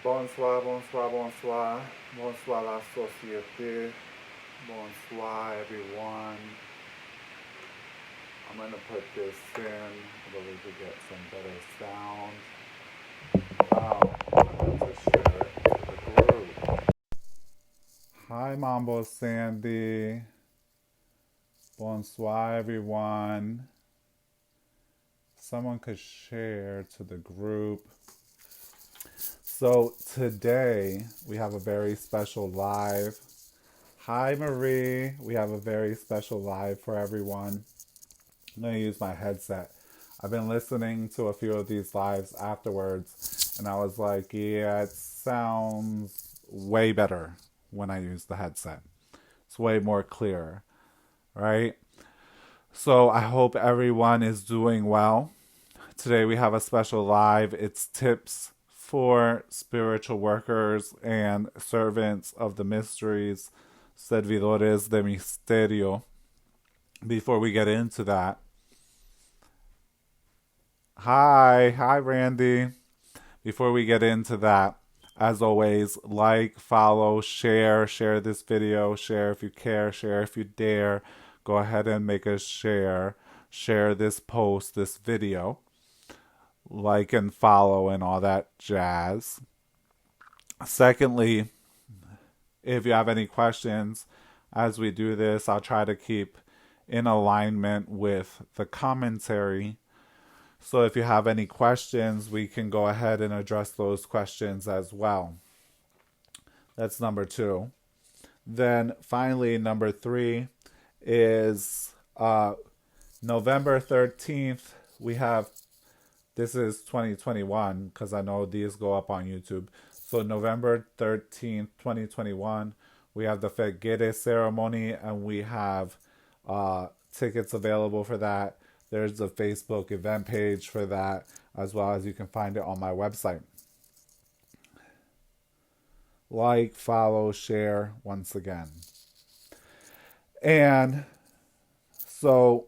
Bonsoir, bonsoir, bonsoir. Bonsoir la société. Bonsoir everyone. I'm gonna put this in so we could get some better sound. I'm going to share it to the group. Hi Mambo Sandy. Bonsoir everyone. Someone could share to the group. So today we have a very special live. Hi Marie, we have a very special live for everyone. I'm going to use my headset. I've been listening to a few of these lives afterwards, and I was like, yeah, it sounds way better when I use the headset. It's way more clear, right? So I hope everyone is doing well. Today we have a special live. It's tips for spiritual workers and servants of the mysteries, servidores de misterio. Before we get into that, hi Randy. Before we get into that, as always, like, follow, share this video, share if you care, share if you dare. Go ahead and make a share this post, this video, like and follow and all that jazz. Secondly, if you have any questions as we do this, I'll try to keep in alignment with the commentary. So if you have any questions, we can go ahead and address those questions as well. That's number 2. Then finally, number 3 is November 13th. We have, this is 2021 because I know these go up on YouTube. So November 13th, 2021, we have the Fegere ceremony, and we have tickets available for that. There's a Facebook event page for that, as well as you can find it on my website. Like, follow, share once again. And so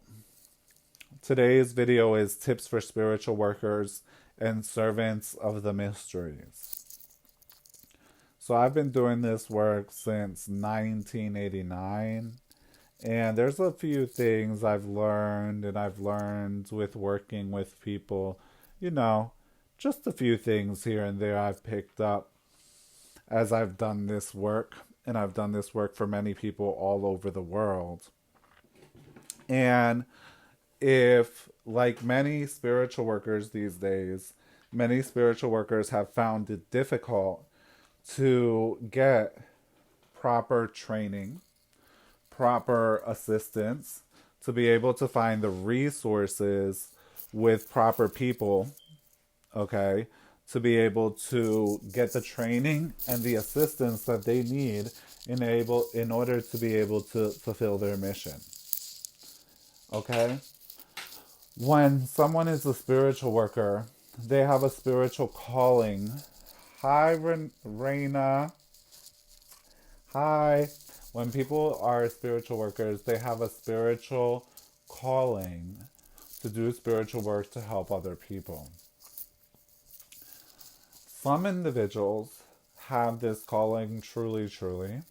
today's video is tips for spiritual workers and servants of the mysteries. So I've been doing this work since 1989. And there's a few things I've learned with working with people, just a few things here and there I've picked up as I've done this work. And I've done this work for many people all over the world. And if, like many spiritual workers these days, many spiritual workers have found it difficult to get proper training, proper assistance, to be able to find the resources with proper people, okay, to be able to get the training and the assistance that they need in order to be able to fulfill their mission. Okay? When someone is a spiritual worker, they have a spiritual calling. Hi, Reina. Hi. When people are spiritual workers, they have a spiritual calling to do spiritual work to help other people. Some individuals have this calling truly, truly.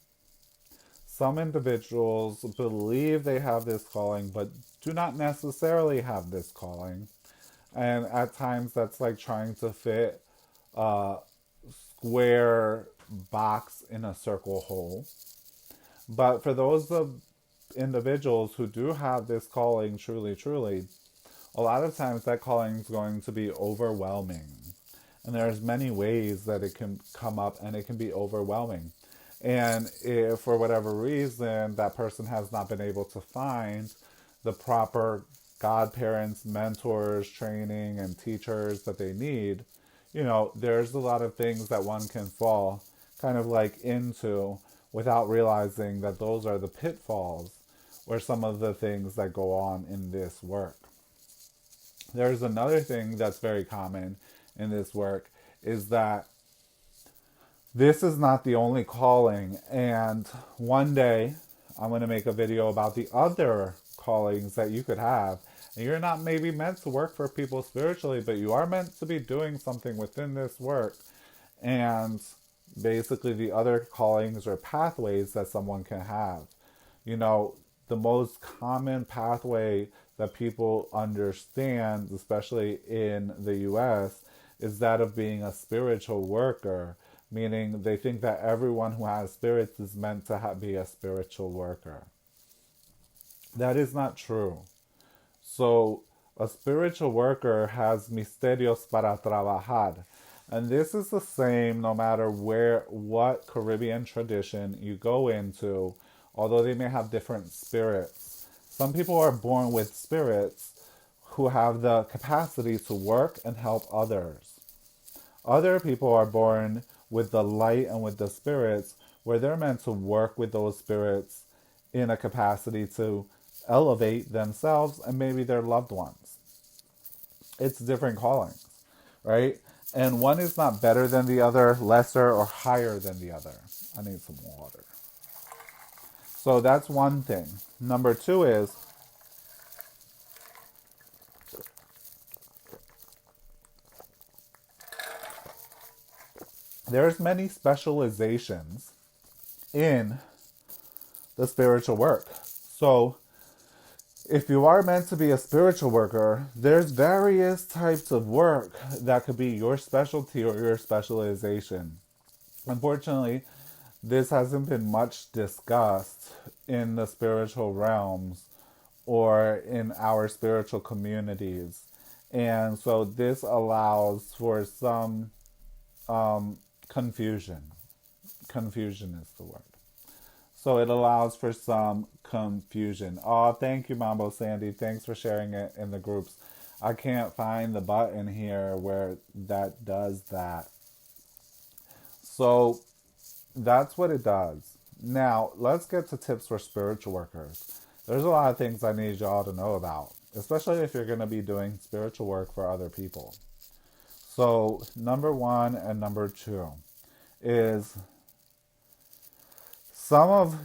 Some individuals believe they have this calling, but do not necessarily have this calling. And at times that's like trying to fit a square box in a circle hole. But for those of individuals who do have this calling truly, truly, a lot of times that calling is going to be overwhelming. And there's many ways that it can come up and it can be overwhelming. And if for whatever reason that person has not been able to find the proper godparents, mentors, training, and teachers that they need, there's a lot of things that one can fall kind of like into without realizing that those are the pitfalls or some of the things that go on in this work. There's another thing that's very common in this work is that this is not the only calling. And one day I'm going to make a video about the other callings that you could have. And you're not maybe meant to work for people spiritually, but you are meant to be doing something within this work. and basically the other callings or pathways that someone can have. You know, the most common pathway that people understand, especially in the US, is that of being a spiritual worker, meaning they think that everyone who has spirits is meant to be a spiritual worker. That is not true. So, a spiritual worker has misterios para trabajar. And this is the same no matter what Caribbean tradition you go into, although they may have different spirits. Some people are born with spirits who have the capacity to work and help others. Other people are born with the light and with the spirits where they're meant to work with those spirits in a capacity to elevate themselves and maybe their loved ones. It's different callings, right? And one is not better than the other, lesser or higher than the other. I need some water. So that's one thing. Number two is there's many specializations in the spiritual work. So if you are meant to be a spiritual worker, there's various types of work that could be your specialty or your specialization. Unfortunately, this hasn't been much discussed in the spiritual realms or in our spiritual communities. And so this allows for some confusion. Confusion is the word. So it allows for some confusion. Oh, thank you, Mambo Sandy. Thanks for sharing it in the groups. I can't find the button here where that does that. So that's what it does. Now, let's get to tips for spiritual workers. There's a lot of things I need y'all to know about, especially if you're going to be doing spiritual work for other people. So, number one and number two is some of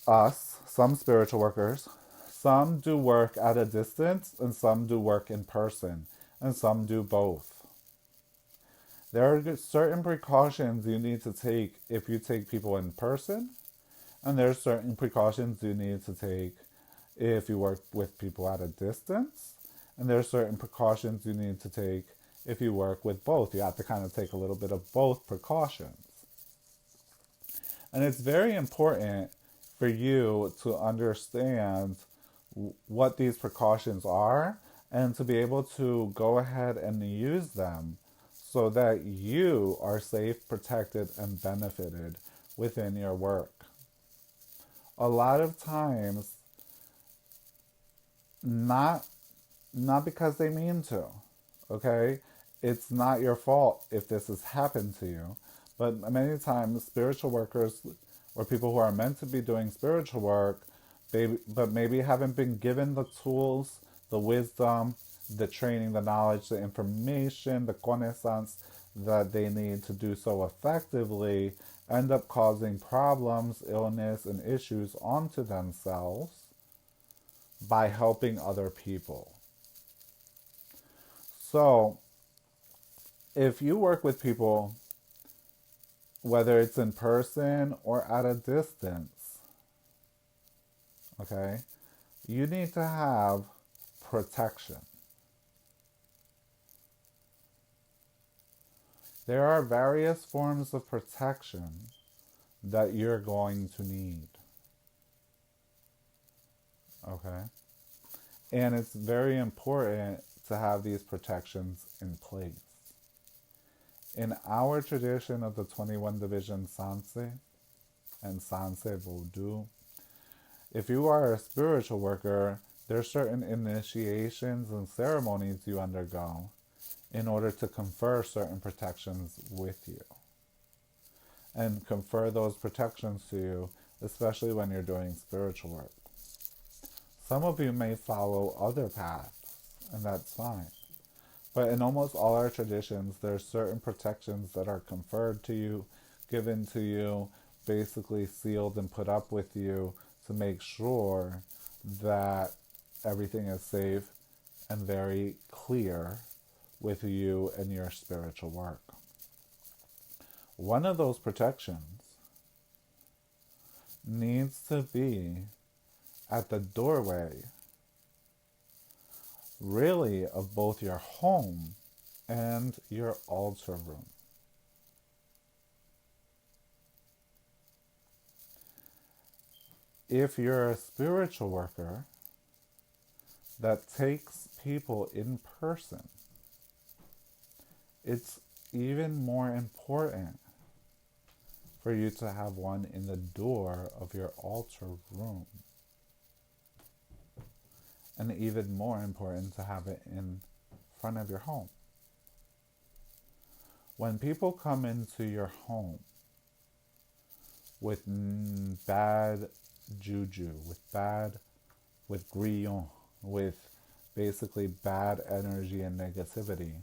us, some spiritual workers, some do work at a distance and some do work in person, and some do both. There are certain precautions you need to take if you take people in person, and there are certain precautions you need to take if you work with people at a distance, and there are certain precautions you need to take if you work with both. You have to kind of take a little bit of both precautions. And it's very important for you to understand what these precautions are and to be able to go ahead and use them so that you are safe, protected, and benefited within your work. A lot of times, not because they mean to, okay? It's not your fault if this has happened to you. But many times, spiritual workers or people who are meant to be doing spiritual work, but maybe haven't been given the tools, the wisdom, the training, the knowledge, the information, the connaissance that they need to do so effectively, end up causing problems, illness, and issues onto themselves by helping other people. So, if you work with people, whether it's in person or at a distance, okay, you need to have protection. There are various forms of protection that you're going to need, okay? And it's very important to have these protections in place. In our tradition of the 21 division Sanse and Sanse Vodou, if you are a spiritual worker, there are certain initiations and ceremonies you undergo in order to confer certain protections with you. And confer those protections to you, especially when you're doing spiritual work. Some of you may follow other paths, and that's fine. But in almost all our traditions, there are certain protections that are conferred to you, given to you, basically sealed and put up with you to make sure that everything is safe and very clear with you and your spiritual work. one of those protections needs to be at the doorway, really, of both your home and your altar room. If you're a spiritual worker that takes people in person, it's even more important for you to have one in the door of your altar room. And even more important to have it in front of your home. When people come into your home with bad juju, with grillon, with basically bad energy and negativity,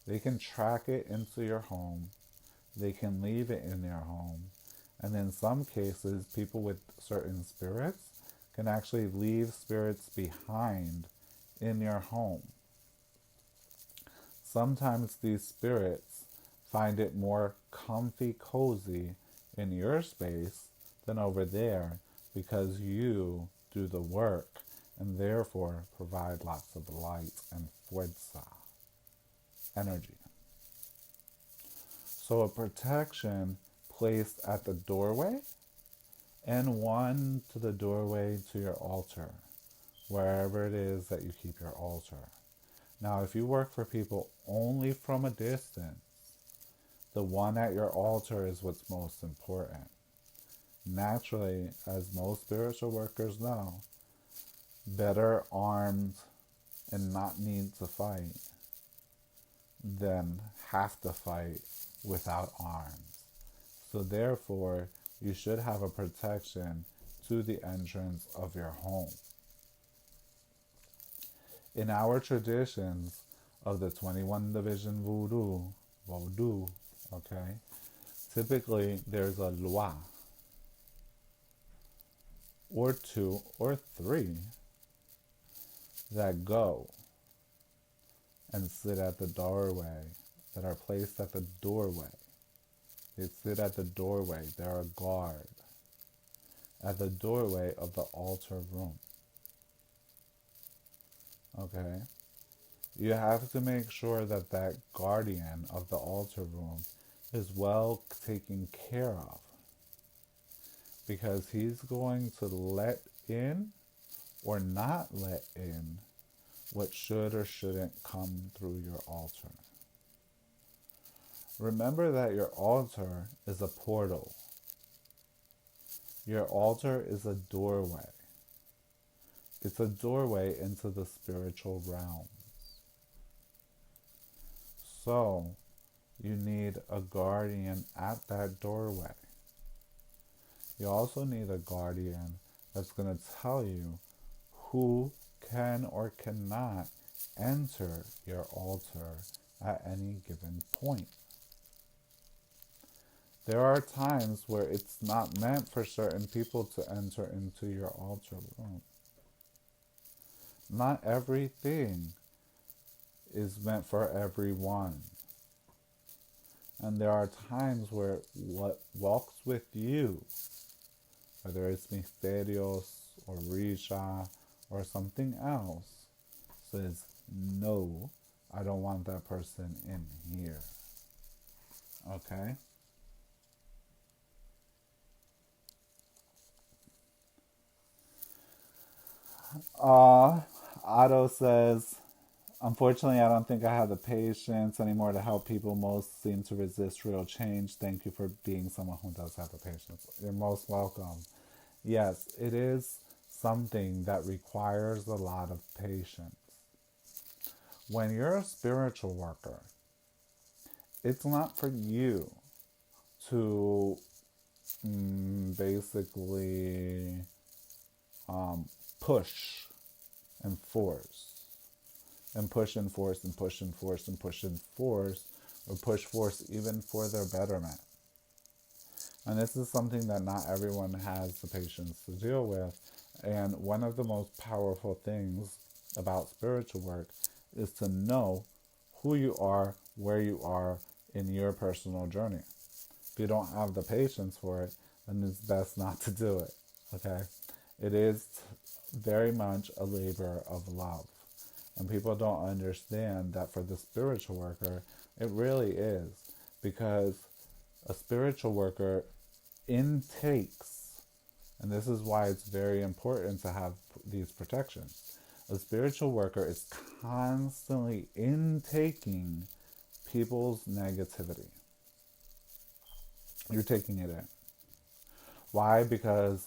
they can track it into your home. They can leave it in your home. And in some cases, people with certain spirits can actually leave spirits behind in your home. Sometimes these spirits find it more comfy, cozy in your space than over there because you do the work and therefore provide lots of light and fuerza, energy. So a protection placed at the doorway and one to the doorway to your altar, wherever it is that you keep your altar. Now, if you work for people only from a distance, the one at your altar is what's most important. Naturally, as most spiritual workers know, better armed and not need to fight than have to fight without arms. So therefore, you should have a protection to the entrance of your home. In our traditions of the 21 division voodoo, okay, typically there's a loi, or two or three that go and sit at the doorway, that are placed at the doorway. They sit at the doorway. They're a guard at the doorway of the altar room. Okay? You have to make sure that that guardian of the altar room is well taken care of, because he's going to let in or not let in what should or shouldn't come through your altar. Remember that your altar is a portal. Your altar is a doorway. It's a doorway into the spiritual realms. So, you need a guardian at that doorway. You also need a guardian that's going to tell you who can or cannot enter your altar at any given point. There are times where it's not meant for certain people to enter into your altar room. Not everything is meant for everyone. And there are times where what walks with you, whether it's misterios or risha or something else, says, no, I don't want that person in here. Okay? Otto says, unfortunately, I don't think I have the patience anymore to help people. Most seem to resist real change. Thank you for being someone who does have the patience. You're most welcome. Yes, it is something that requires a lot of patience. When you're a spiritual worker, it's not for you to basically push and force, and push and force and push and force and push and force, or push force even for their betterment. And this is something that not everyone has the patience to deal with. And one of the most powerful things about spiritual work is to know who you are, where you are in your personal journey. If you don't have the patience for it, then it's best not to do it. Okay? It is very much a labor of love. And people don't understand that for the spiritual worker, it really is. Because a spiritual worker intakes, and this is why it's very important to have these protections. A spiritual worker is constantly intaking people's negativity. You're taking it in. Why? Because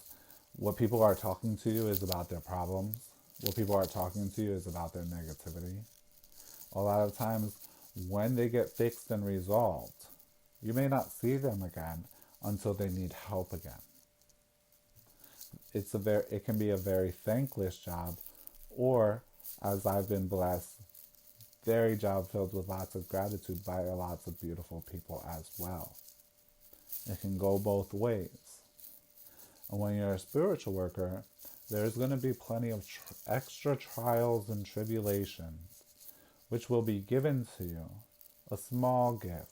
what people are talking to you is about their problems. What people are talking to you is about their negativity. A lot of times, when they get fixed and resolved, you may not see them again until they need help again. It can be a very thankless job, or, as I've been blessed, very job filled with lots of gratitude by lots of beautiful people as well. It can go both ways. And when you're a spiritual worker, there's going to be plenty of extra trials and tribulations, which will be given to you, a small gift,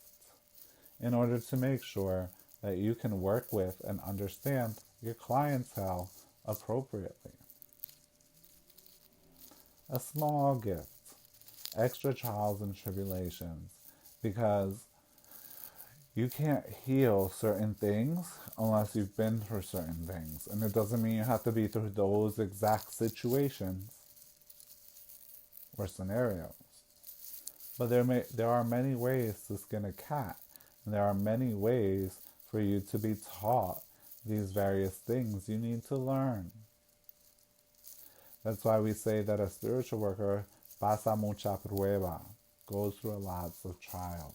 in order to make sure that you can work with and understand your clientele appropriately. A small gift, extra trials and tribulations, because you can't heal certain things unless you've been through certain things. And it doesn't mean you have to be through those exact situations or scenarios. But there are many ways to skin a cat. And there are many ways for you to be taught these various things you need to learn. That's why we say that a spiritual worker pasa mucha prueba, goes through lots of trials.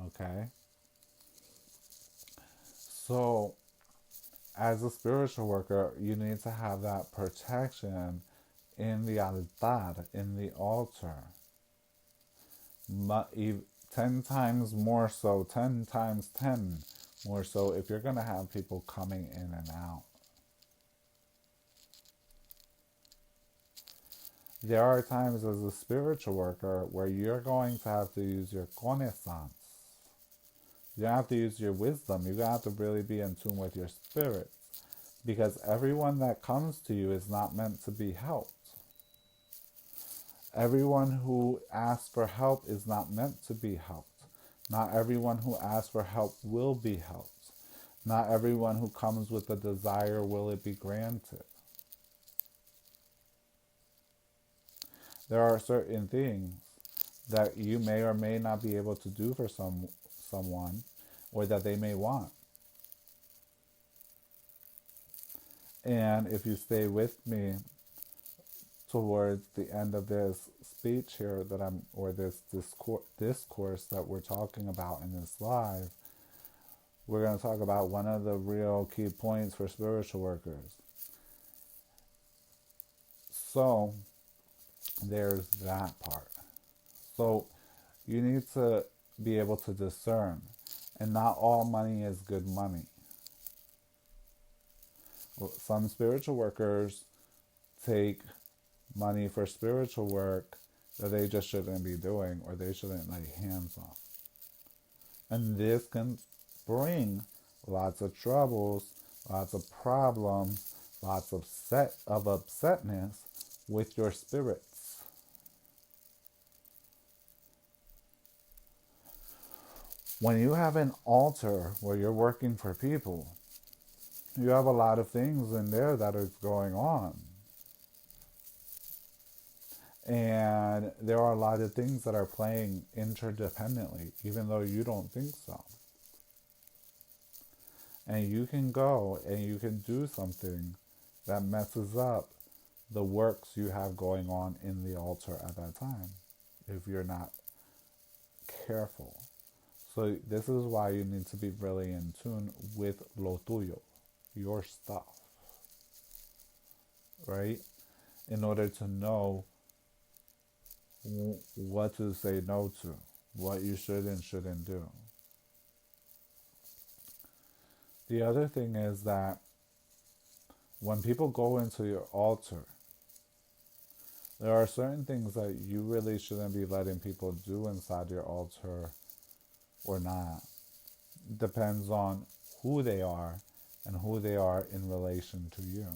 Okay? So, as a spiritual worker, you need to have that protection in the altar, in the altar. 10 times more so, 10 times 10 more so if you're going to have people coming in and out. There are times as a spiritual worker where you're going to have to use your connaissance. You have to use your wisdom. You have to really be in tune with your spirits. Because everyone that comes to you is not meant to be helped. Everyone who asks for help is not meant to be helped. Not everyone who asks for help will be helped. Not everyone who comes with a desire will it be granted. There are certain things that you may or may not be able to do for someone, or that they may want. And if you stay with me towards the end of this speech here this discourse that we're talking about in this live, we're going to talk about one of the real key points for spiritual workers. So, there's that part. So, you need to be able to discern. And not all money is good money. Some spiritual workers take money for spiritual work that they just shouldn't be doing, or they shouldn't lay hands on. And this can bring lots of troubles, lots of problems, lots of upsetness with your spirits. When you have an altar where you're working for people, you have a lot of things in there that is going on. And there are a lot of things that are playing interdependently, even though you don't think so. And you can go and you can do something that messes up the works you have going on in the altar at that time, if you're not careful. So this is why you need to be really in tune with lo tuyo, your stuff, right? In order to know what to say no to, what you should and shouldn't do. The other thing is that when people go into your altar, there are certain things that you really shouldn't be letting people do inside your altar or not. depends on who they are and who they are in relation to you.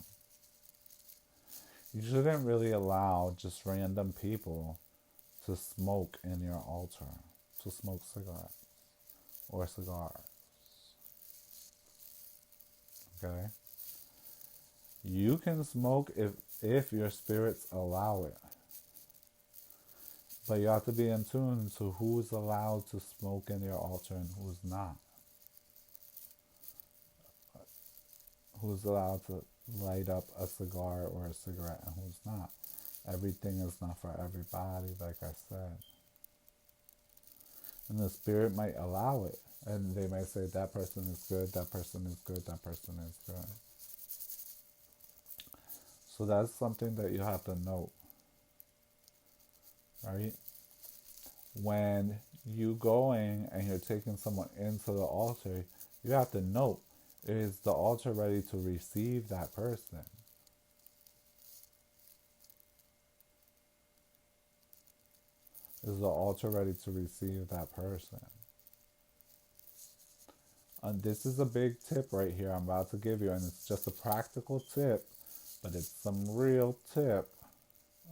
You shouldn't really allow just random people to smoke in your altar, to smoke cigarettes or cigars. Okay? You can smoke if your spirits allow it. But you have to be in tune to who's allowed to smoke in your altar and who's not. Who's allowed to light up a cigar or a cigarette and who's not. Everything is not for everybody, like I said. And the spirit might allow it. And they might say, that person is good, that person is good, that person is good. So that's something that you have to note. Right? When you going and you're taking someone into the altar, you have to note, is the altar ready to receive that person? Is the altar ready to receive that person? And this is a big tip right here I'm about to give you, and it's just a practical tip, but it's some real tip,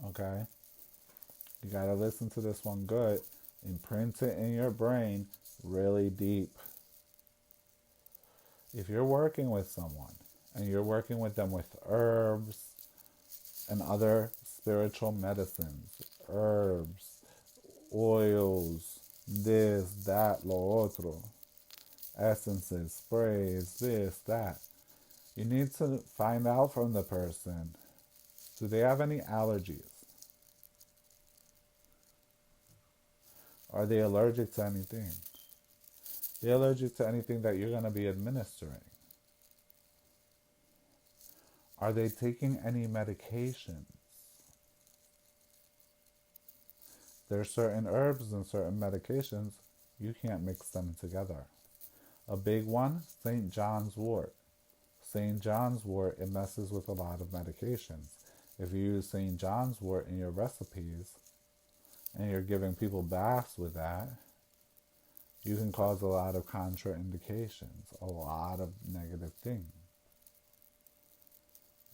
okay? You gotta listen to this one good. Imprint it in your brain really deep. If you're working with someone and you're working with them with herbs and other spiritual medicines, herbs, oils, this, that, lo otro, essences, sprays, this, that, you need to find out from the person, do they have any allergies? Are they allergic to anything? They're allergic to anything that you're going to be administering. Are they taking any medications? There are certain herbs and certain medications, you can't mix them together. A big one, St. John's wort. St. John's wort, it messes with a lot of medications. If you use St. John's wort in your recipes, and you're giving people baths with that, you can cause a lot of contraindications, a lot of negative things.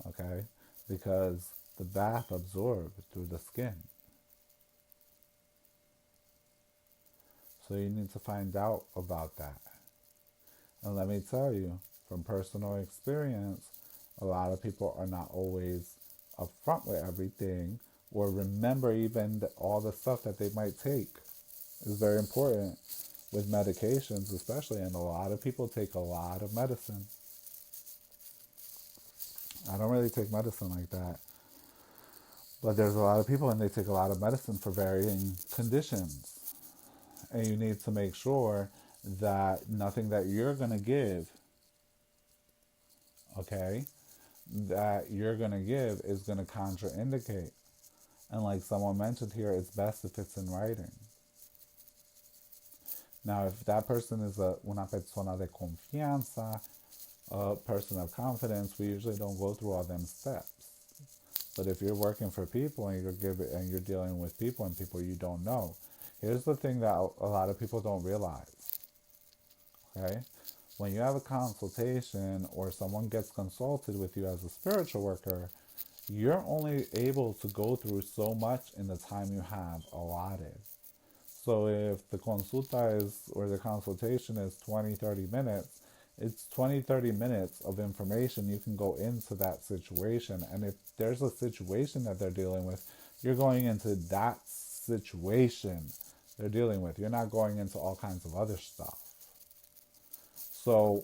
Okay? Because the bath absorbs through the skin. So you need to find out about that. And let me tell you, from personal experience, a lot of people are not always upfront with everything or remember even all the stuff that they might take. It's very important with medications especially, and a lot of people take a lot of medicine. I don't really take medicine like that, but there's a lot of people and they take a lot of medicine for varying conditions, and you need to make sure that nothing that you're going to give, okay, that you're going to give is going to contraindicate. And like someone mentioned here, it's best if it's in writing. Now, if that person is una persona de confianza, a person of confidence, we usually don't go through all them steps. But if you're working for people and you're dealing with people and people you don't know, here's the thing that a lot of people don't realize. Okay? When you have a consultation or someone gets consulted with you as a spiritual worker, you're only able to go through so much in the time you have allotted. So if the consulta or the consultation is 20, 30 minutes, it's 20, 30 minutes of information you can go into that situation. And if there's a situation that they're dealing with, you're going into that situation they're dealing with. You're not going into all kinds of other stuff. So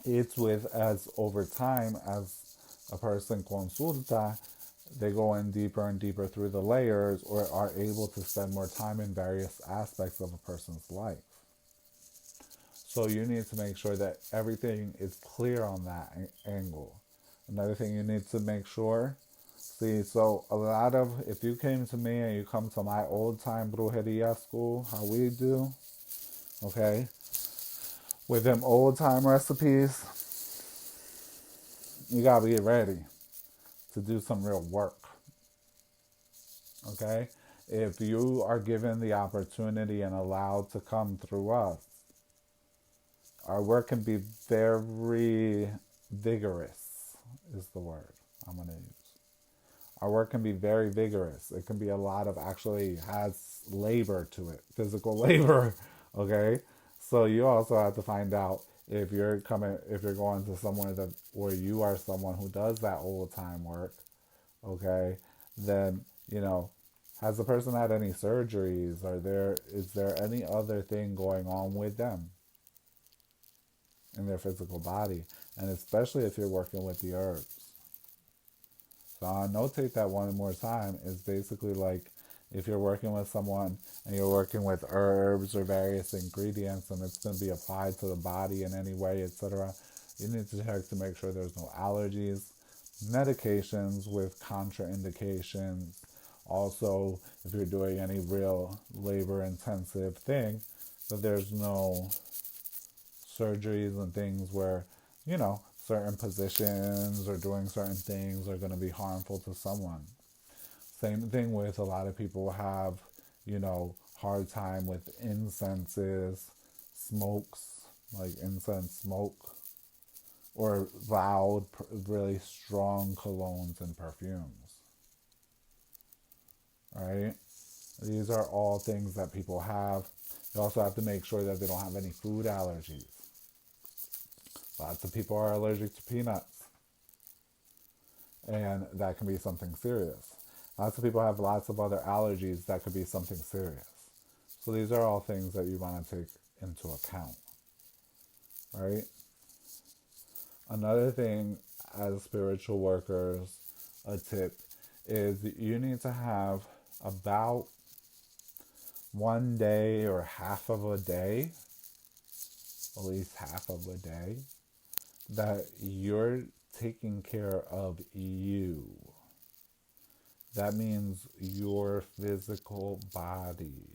it's as over time as a person consulta, they go in deeper and deeper through the layers or are able to spend more time in various aspects of a person's life. So you need to make sure that everything is clear on that angle. Another thing you need to make sure, so if you came to me and you come to my old time brujeria school, how we do, okay, with them old time recipes, you gotta be ready to do some real work. Okay? If you are given the opportunity and allowed to come through us, Our work can be very vigorous, is the word I'm going to use. Our work can be very vigorous. It can be a lot of actually has labor to it, physical labor. Okay, so you also have to find out if you're going to somewhere that where you are someone who does that old time work. Okay, then has the person had any surgeries? Is there any other thing going on with them in their physical body? And especially if you're working with the herbs. So I'll notate that one more time is basically like if you're working with someone and you're working with herbs or various ingredients and it's going to be applied to the body in any way, etc., you need to check to make sure there's no allergies, medications with contraindications. Also, if you're doing any real labor intensive thing, that there's no surgeries and things where, certain positions or doing certain things are going to be harmful to someone. Same thing with a lot of people have, hard time with incenses, smokes, like incense smoke, or loud, really strong colognes and perfumes, right? These are all things that people have. You also have to make sure that they don't have any food allergies. Lots of people are allergic to peanuts, and that can be something serious. Lots of people have lots of other allergies that could be something serious. So these are all things that you want to take into account, right? Another thing as spiritual workers, a tip is that you need to have about one day or half of a day, at least half of a day, that you're taking care of you. That means your physical body.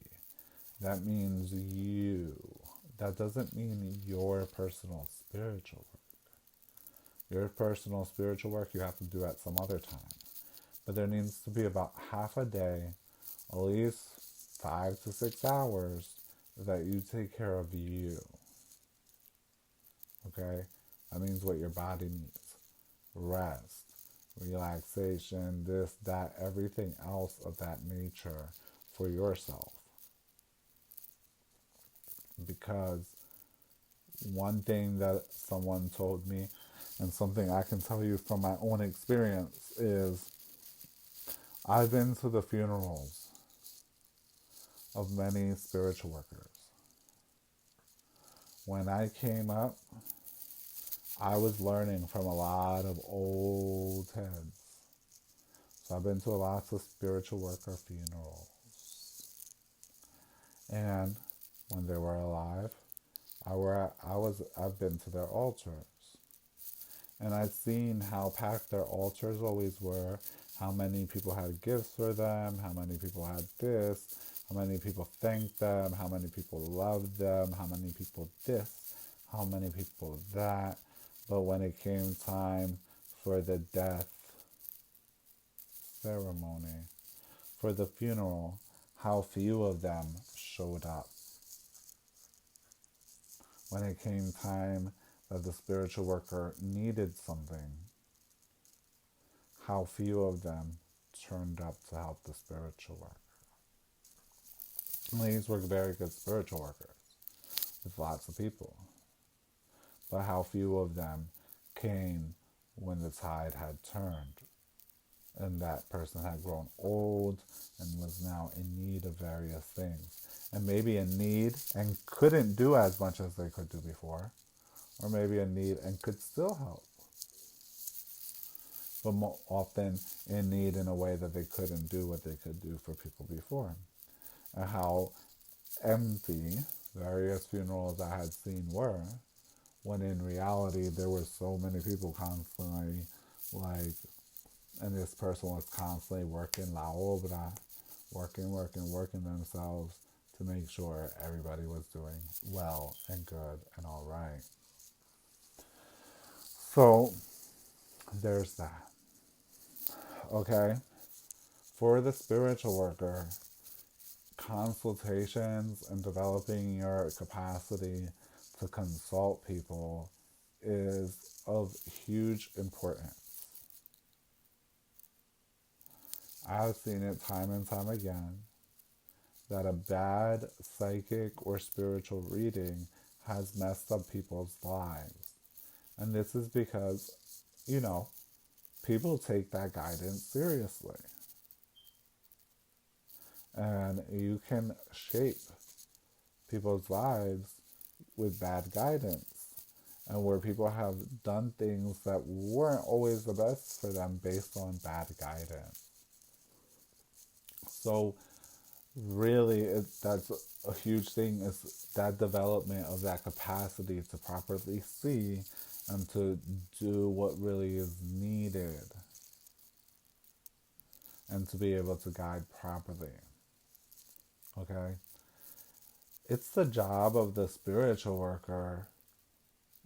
That means you. That doesn't mean your personal spiritual work. Your personal spiritual work you have to do at some other time. But there needs to be about half a day, at least 5 to 6 hours, that you take care of you. Okay? That means what your body needs. Rest, relaxation, this, that, everything else of that nature for yourself. Because one thing that someone told me, and something I can tell you from my own experience, is I've been to the funerals of many spiritual workers. When I came up, I was learning from a lot of old heads. So I've been to lots of spiritual worker funerals. And when they were alive, I've been to their altars. And I've seen how packed their altars always were, how many people had gifts for them, how many people had this, how many people thanked them, how many people loved them, how many people this, how many people that. But when it came time for the death ceremony, for the funeral, how few of them showed up. When it came time that the spiritual worker needed something, how few of them turned up to help the spiritual worker. And these were very good spiritual workers with lots of people. But how few of them came when the tide had turned and that person had grown old and was now in need of various things. And maybe in need and couldn't do as much as they could do before. Or maybe in need and could still help. But more often in need in a way that they couldn't do what they could do for people before. And how empty various funerals I had seen were, when in reality there were so many people constantly, and this person was constantly working la obra, working themselves to make sure everybody was doing well and good and all right. So there's that. Okay? For the spiritual worker, consultations and developing your capacity to consult people is of huge importance. I've seen it time and time again that a bad psychic or spiritual reading has messed up people's lives. And this is because, people take that guidance seriously. And you can shape people's lives with bad guidance, and where people have done things that weren't always the best for them based on bad guidance. So really, that's a huge thing, is that development of that capacity to properly see and to do what really is needed, and to be able to guide properly. Okay? It's the job of the spiritual worker,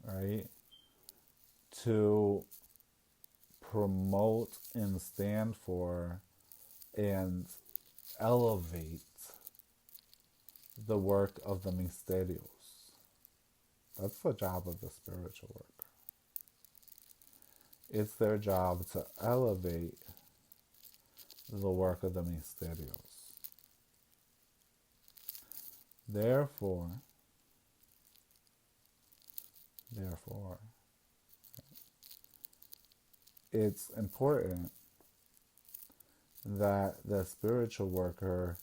right, to promote and stand for and elevate the work of the misterios. That's the job of the spiritual worker. It's their job to elevate the work of the misterios. Therefore, it's important that the spiritual worker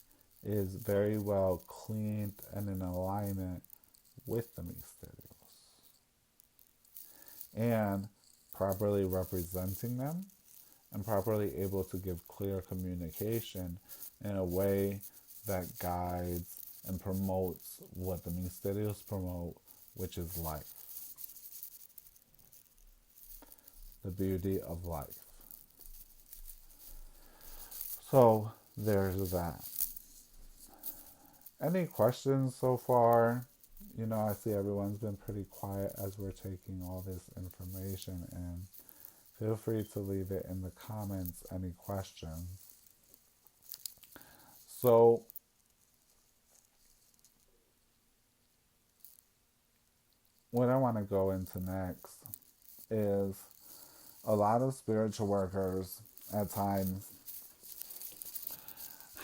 is very well cleaned and in alignment with the misterios, and properly representing them, and properly able to give clear communication in a way that guides and promotes what the misterios promote, which is life. The beauty of life. So there's that. Any questions so far? I see everyone's been pretty quiet as we're taking all this information in. Feel free to leave it in the comments, any questions. So, what I want to go into next is a lot of spiritual workers at times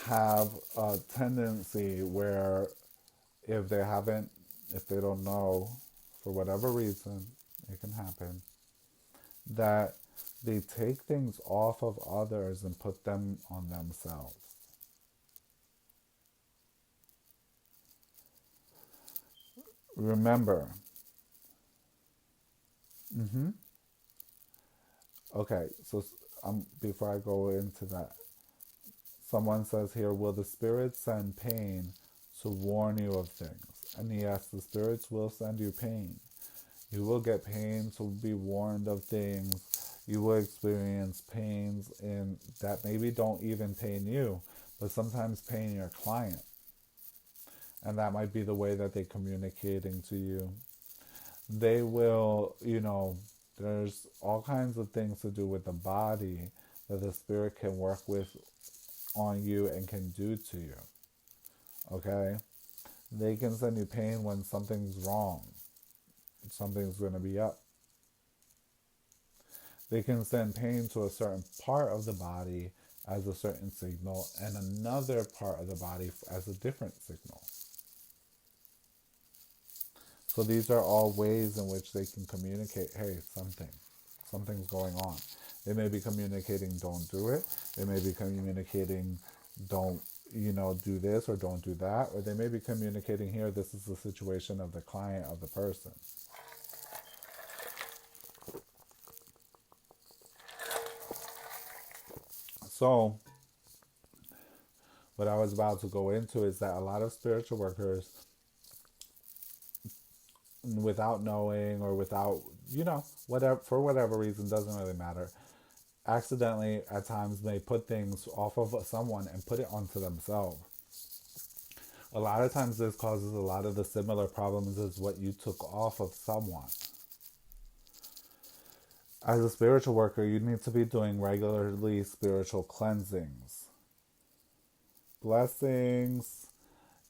have a tendency where if they don't know, for whatever reason, it can happen, that they take things off of others and put them on themselves. Remember. Okay, so before I go into that, someone says here, will the spirits send pain to warn you of things? And yes, the spirits will send you pain. You will get pain to be warned of things. You will experience pains in that maybe don't even pain you, but sometimes pain your client. And that might be the way that they're communicating to you. They will, there's all kinds of things to do with the body that the spirit can work with on you and can do to you. Okay? They can send you pain when something's wrong. Something's going to be up. They can send pain to a certain part of the body as a certain signal, and another part of the body as a different signal. So these are all ways in which they can communicate, hey, something's going on. They may be communicating, don't do it. They may be communicating, don't, do this or don't do that. Or they may be communicating, here, this is the situation of the client, of the person. So, what I was about to go into is that a lot of spiritual workers, without knowing or without, for whatever reason, doesn't really matter, accidentally at times may put things off of someone and put it onto themselves. A lot of times this causes a lot of the similar problems as what you took off of someone. As a spiritual worker, you need to be doing regularly spiritual cleansings. Blessings.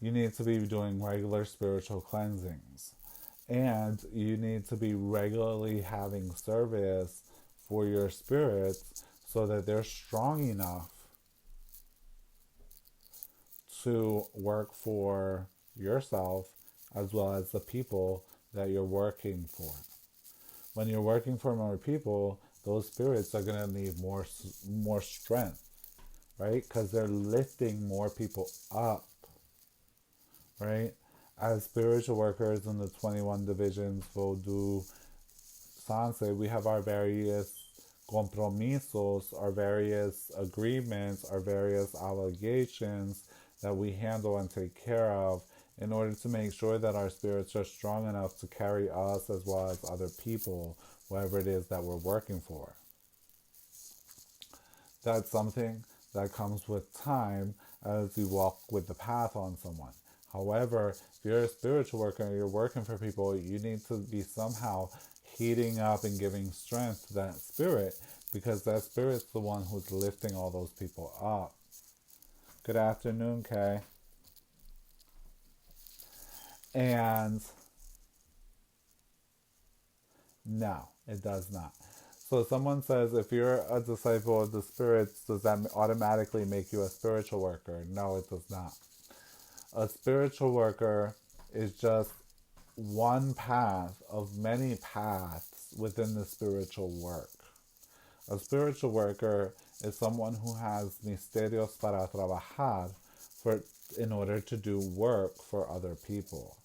You need to be doing regular spiritual cleansings. And you need to be regularly having service for your spirits so that they're strong enough to work for yourself as well as the people that you're working for. When you're working for more people, those spirits are going to need more strength, right? Because they're lifting more people up, right? As spiritual workers in the 21 divisions, Vodou, Sanse, we have our various compromisos, our various agreements, our various obligations that we handle and take care of in order to make sure that our spirits are strong enough to carry us as well as other people, whatever it is that we're working for. That's something that comes with time as you walk with the path on someone. However, if you're a spiritual worker and you're working for people, you need to be somehow heating up and giving strength to that spirit, because that spirit's the one who's lifting all those people up. Good afternoon, Kay. And no, it does not. So someone says, if you're a disciple of the spirits, does that automatically make you a spiritual worker? No, it does not. A spiritual worker is just one path of many paths within the spiritual work. A spiritual worker is someone who has misterios para trabajar in order to do work for other people.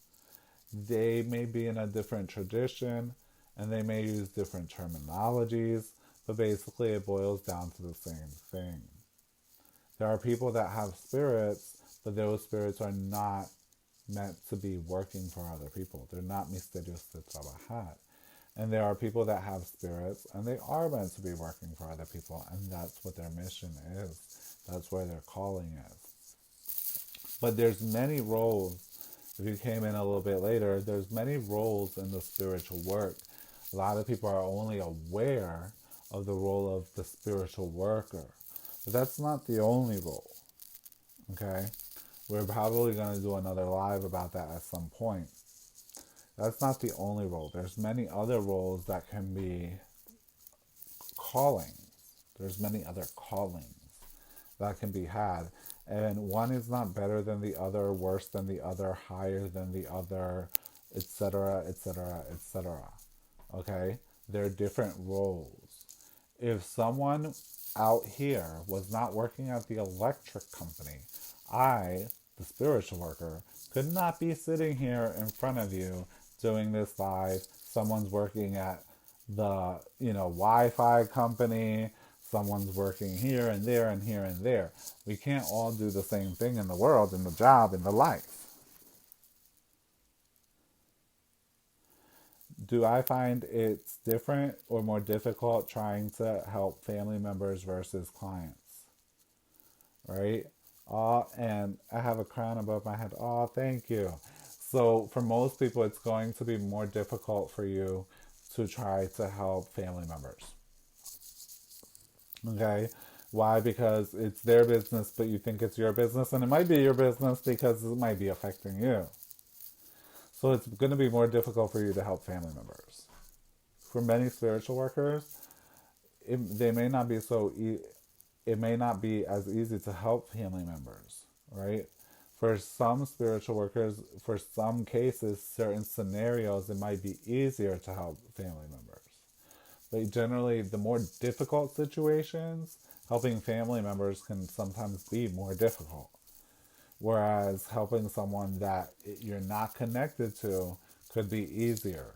They may be in a different tradition and they may use different terminologies, but basically it boils down to the same thing. There are people that have spirits, but those spirits are not meant to be working for other people. They're not misterios de trabajar. And there are people that have spirits, and they are meant to be working for other people, and that's what their mission is. That's where their calling is. But there's many roles. If you came in a little bit later, there's many roles in the spiritual work. A lot of people are only aware of the role of the spiritual worker. But that's not the only role, okay? We're probably going to do another live about that at some point. That's not the only role. There's many other roles that can be callings. There's many other callings that can be had. And one is not better than the other, worse than the other, higher than the other, etc., etc., etc. Okay? They're different roles. If someone out here was not working at the electric company, I, the spiritual worker, could not be sitting here in front of you doing this live. Someone's working at the, Wi-Fi company. Someone's working here and there and here and there. We can't all do the same thing in the world, in the job, in the life. Do I find it's different or more difficult trying to help family members versus clients? Right? And I have a crown above my head. Oh, thank you. So for most people, it's going to be more difficult for you to try to help family members. Okay? Why? Because it's their business, but you think it's your business, and it might be your business because it might be affecting you. So it's going to be more difficult for you to help family members. For many spiritual workers, they may not be it may not be as easy to help family members, right? For some spiritual workers, for some cases, certain scenarios, it might be easier to help family members. But generally, the more difficult situations, helping family members can sometimes be more difficult. Whereas helping someone that you're not connected to could be easier.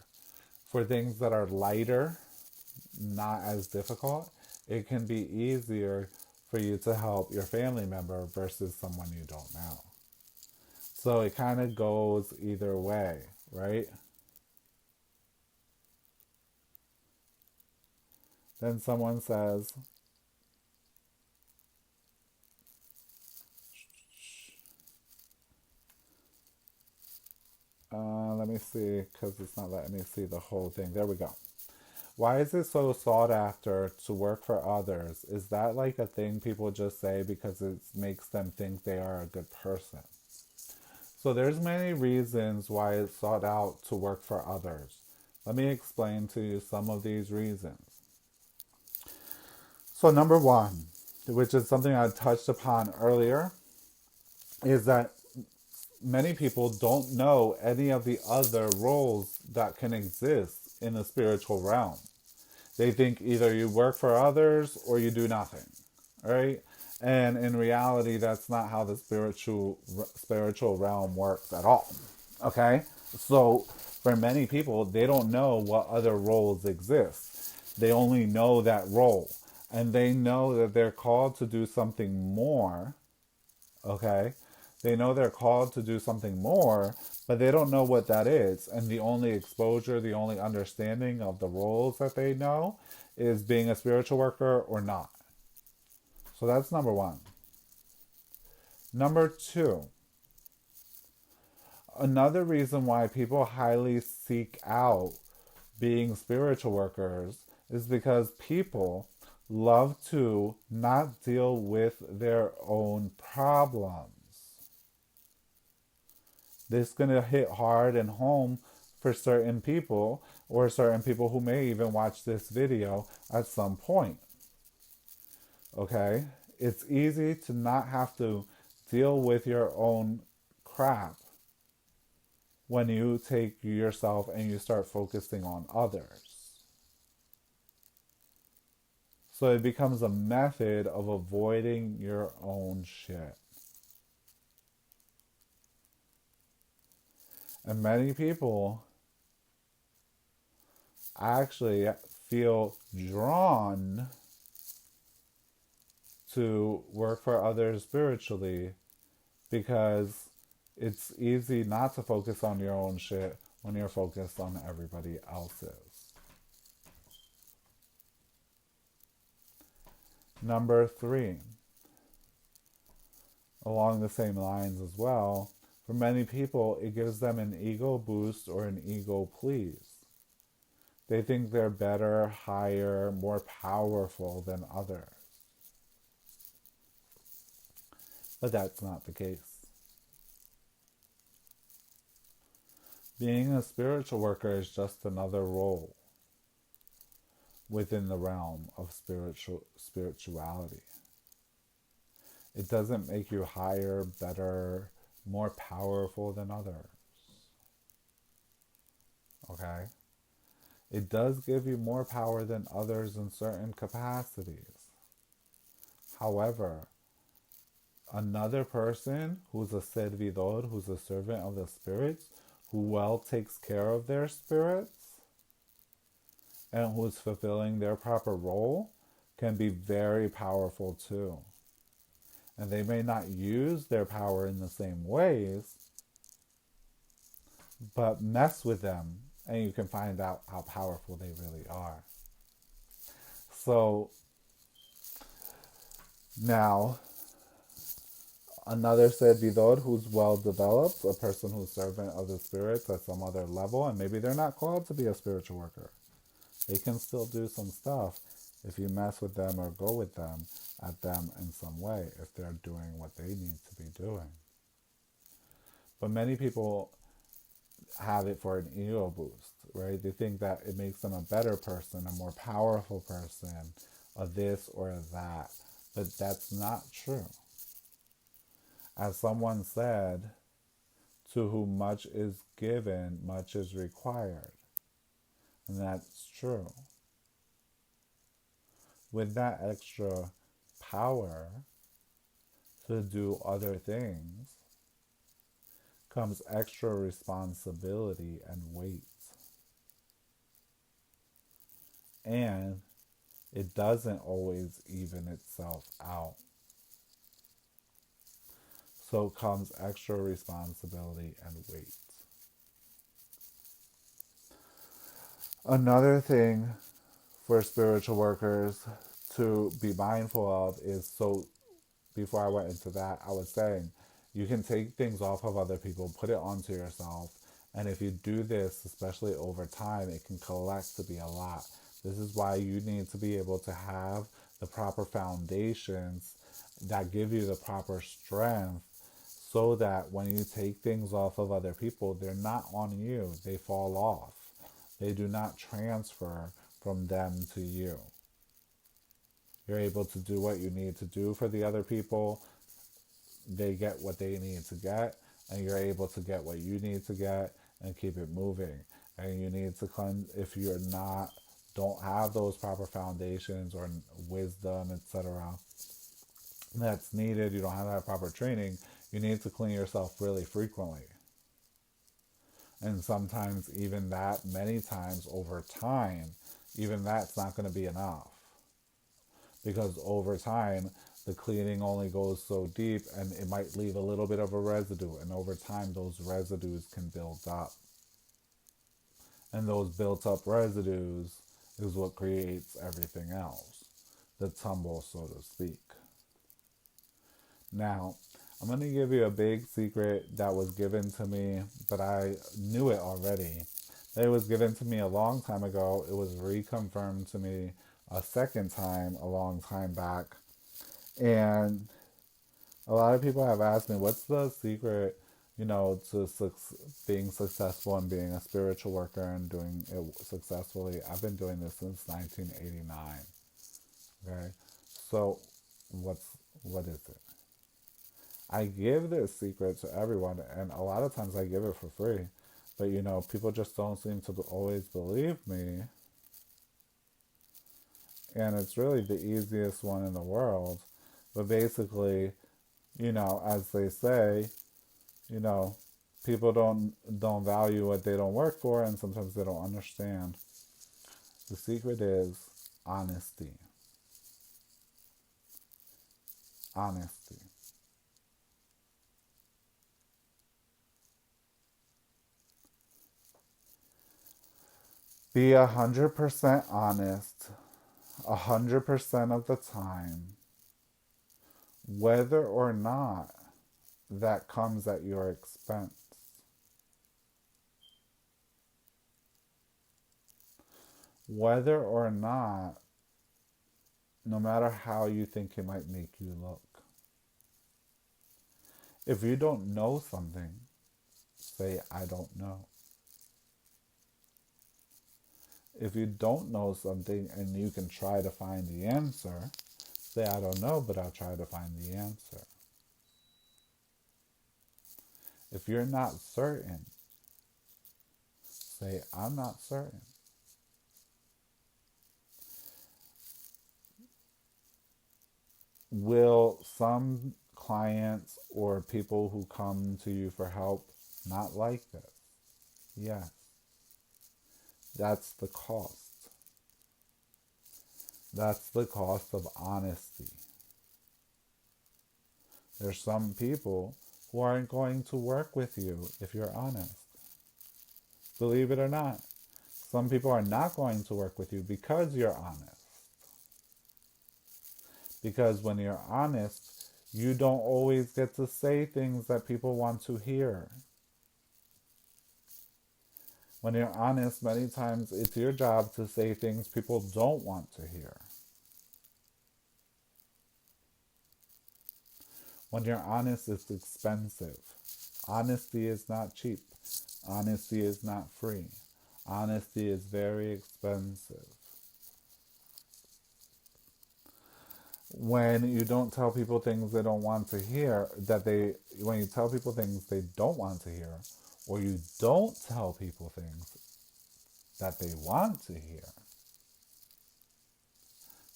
For things that are lighter, not as difficult, it can be easier for you to help your family member versus someone you don't know. So it kind of goes either way, right? Then someone says, let me see, because it's not letting me see the whole thing. There we go. Why is it so sought after to work for others? Is that like a thing people just say because it makes them think they are a good person? So there's many reasons why it's sought out to work for others. Let me explain to you some of these reasons. So number one, which is something I touched upon earlier, is that many people don't know any of the other roles that can exist in the spiritual realm. They think either you work for others or you do nothing, right? And in reality, that's not how the spiritual realm works at all. Okay? So for many people, they don't know what other roles exist. They only know that role. And they know that they're called to do something more. Okay? They know they're called to do something more, but they don't know what that is. And the only exposure, the only understanding of the roles that they know is being a spiritual worker or not. So that's number one. Number two, another reason why people highly seek out being spiritual workers is because people love to not deal with their own problems. This is going to hit hard and home for certain people, or certain people who may even watch this video at some point. Okay? It's easy to not have to deal with your own crap when you take yourself and you start focusing on others. So it becomes a method of avoiding your own shit. And many people actually feel drawn to work for others spiritually because it's easy not to focus on your own shit when you're focused on everybody else's. Number three, along the same lines as well, for many people, it gives them an ego boost or an ego please. They think they're better, higher, more powerful than others. But that's not the case. Being a spiritual worker is just another role within the realm of spirituality. It doesn't make you higher, better, more powerful than others. Okay? It does give you more power than others in certain capacities. However, another person who's a servidor, who's a servant of the spirits, who well takes care of their spirits, and who's fulfilling their proper role, can be very powerful too. And they may not use their power in the same ways, but mess with them and you can find out how powerful they really are. So now, another servidor who's well developed, a person who's servant of the spirits at some other level, and maybe they're not called to be a spiritual worker. They can still do some stuff if you mess with them or go with them at them in some way, if they're doing what they need to be doing. But many people have it for an ego boost, right? They think that it makes them a better person, a more powerful person, a this or that. But that's not true. As someone said, to whom much is given, much is required. And that's true. With that extra power to do other things comes extra responsibility and weight. And it doesn't always even itself out. So comes extra responsibility and weight. Another thing for spiritual workers to be mindful of is, so before I went into that, I was saying, you can take things off of other people, put it onto yourself, and if you do this, especially over time, it can collect to be a lot. This is why you need to be able to have the proper foundations that give you the proper strength so that when you take things off of other people, they're not on you. They fall off. They do not transfer from them to you. You're able to do what you need to do for the other people. They get what they need to get, and you're able to get what you need to get and keep it moving. And you need to cleanse if you're not, don't have those proper foundations or wisdom, etc. that's needed. You don't have that proper training. You need to clean yourself really frequently. And sometimes even that, many times over time, even that's not going to be enough. Because over time, the cleaning only goes so deep and it might leave a little bit of a residue. And over time, those residues can build up. And those built up residues is what creates everything else. The tumble, so to speak. Now, I'm going to give you a big secret that was given to me, but I knew it already. It was given to me a long time ago. It was reconfirmed to me a second time a long time back. And a lot of people have asked me, what's the secret, to being successful and being a spiritual worker and doing it successfully? I've been doing this since 1989. Okay? So, what is it? I give this secret to everyone, and a lot of times I give it for free. But, people just don't seem to always believe me. And it's really the easiest one in the world. But basically, as they say, people don't value what they don't work for, and sometimes they don't understand. The secret is honesty. Honesty. Be 100% honest 100% of the time, whether or not that comes at your expense. Whether or not, no matter how you think it might make you look. If you don't know something, say, I don't know. If you don't know something and you can try to find the answer, say, I don't know, but I'll try to find the answer. If you're not certain, say, I'm not certain. Will some clients or people who come to you for help not like this? Yes. That's the cost. That's the cost of honesty. There's some people who aren't going to work with you if you're honest. Believe it or not. Some people are not going to work with you because you're honest. Because when you're honest, you don't always get to say things that people want to hear. When you're honest, many times it's your job to say things people don't want to hear. When you're honest, it's expensive. Honesty is not cheap. Honesty is not free. Honesty is very expensive. When you don't tell people things they don't want to hear, when you tell people things they don't want to hear, or you don't tell people things that they want to hear,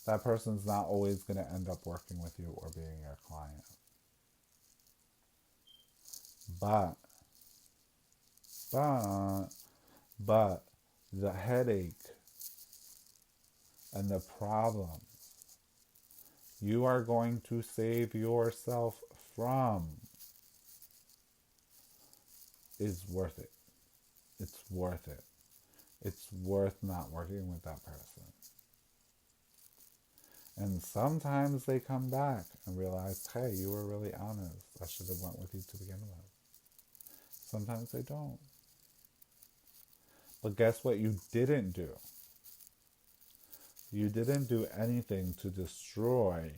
that person's not always going to end up working with you or being your client. But the headache and the problem you are going to save yourself from is worth it. It's worth it. It's worth not working with that person. And sometimes they come back and realize, hey, you were really honest. I should have went with you to begin with. Sometimes they don't. But guess what you didn't do? You didn't do anything to destroy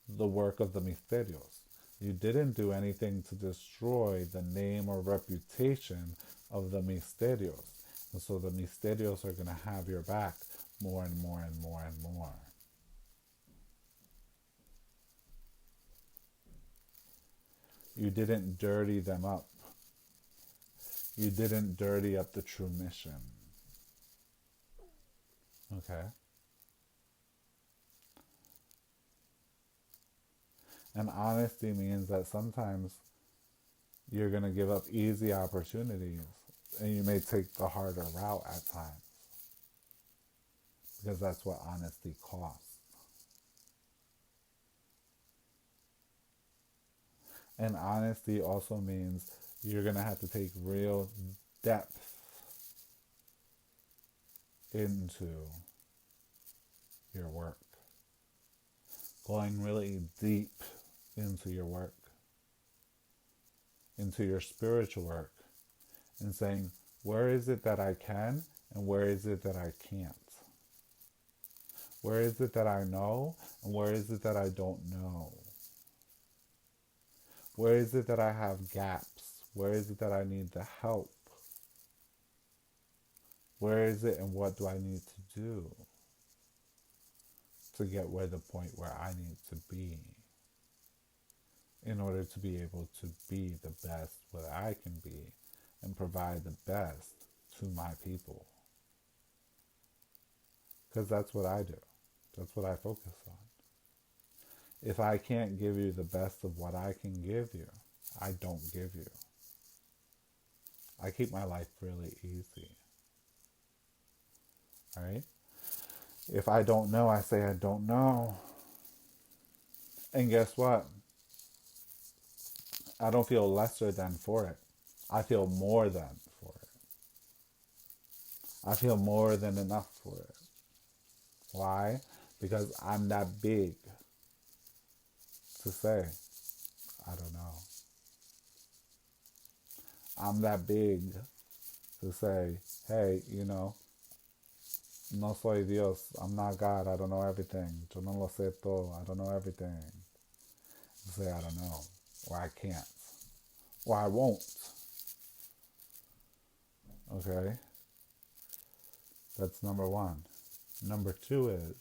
the work of the misterios. You didn't do anything to destroy the name or reputation of the misterios. And so the misterios are going to have your back more and more and more and more. You didn't dirty them up. You didn't dirty up the true mission. Okay? And honesty means that sometimes you're going to give up easy opportunities and you may take the harder route at times. Because that's what honesty costs. And honesty also means you're going to have to take real depth into your work. Going really deep into your work, into your spiritual work, and saying, where is it that I can and where is it that I can't? Where is it that I know and where is it that I don't know? Where is it that I have gaps? Where is it that I need the help? Where is it and what do I need to do to get where the point where I need to be in order to be able to be the best where I can be and provide the best to my people? Because that's what I do. That's what I focus on. If I can't give you the best of what I can give you, I don't give you. I keep my life really easy. Alright? If I don't know, I say I don't know. And guess what? I don't feel lesser than for it. I feel more than for it. I feel more than enough for it. Why? Because I'm that big to say, I don't know. I'm that big to say, hey, no soy Dios. I'm not God. I don't know everything. Yo no lo sé todo. I don't know everything. To say I don't know. Or I can't. Or I won't. Okay? That's number one. Number two is,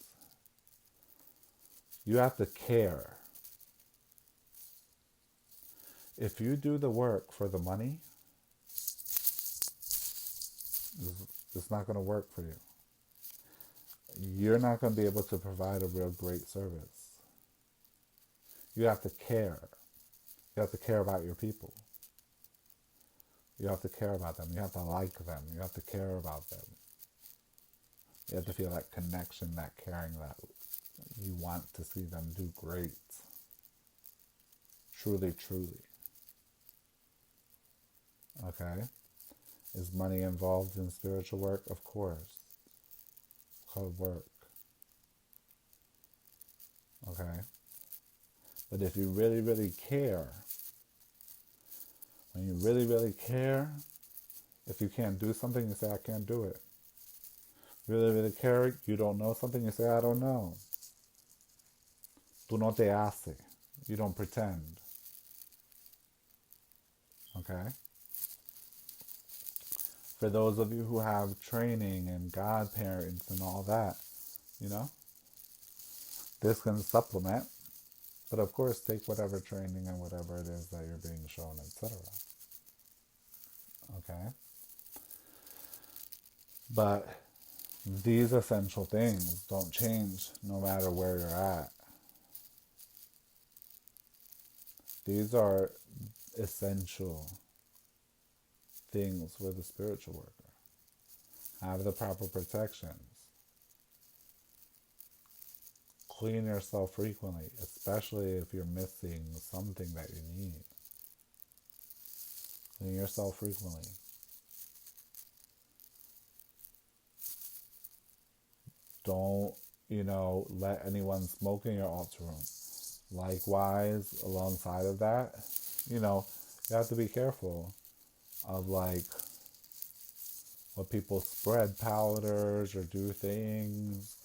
you have to care. If you do the work for the money, it's not going to work for you. You're not going to be able to provide a real great service. You have to care. You have to care about your people. You have to care about them. You have to like them. You have to care about them. You have to feel that connection, that caring, that you want to see them do great. Truly, truly. Okay? Is money involved in spiritual work? Of course. It's called work. Okay? But if you really, really care, when you really, really care, if you can't do something, you say, I can't do it. Really, really care, you don't know something, you say, I don't know. Tú no te hace. You don't pretend. Okay? For those of you who have training and godparents and all that, this can supplement. But of course, take whatever training and whatever it is that you're being shown, etc. Okay? But these essential things don't change no matter where you're at. These are essential things with a spiritual worker. Have the proper protections. Clean yourself frequently, especially if you're missing something that you need. Clean yourself frequently. Don't, let anyone smoke in your altar room. Likewise, alongside of that, you have to be careful of what people spread powders or do things,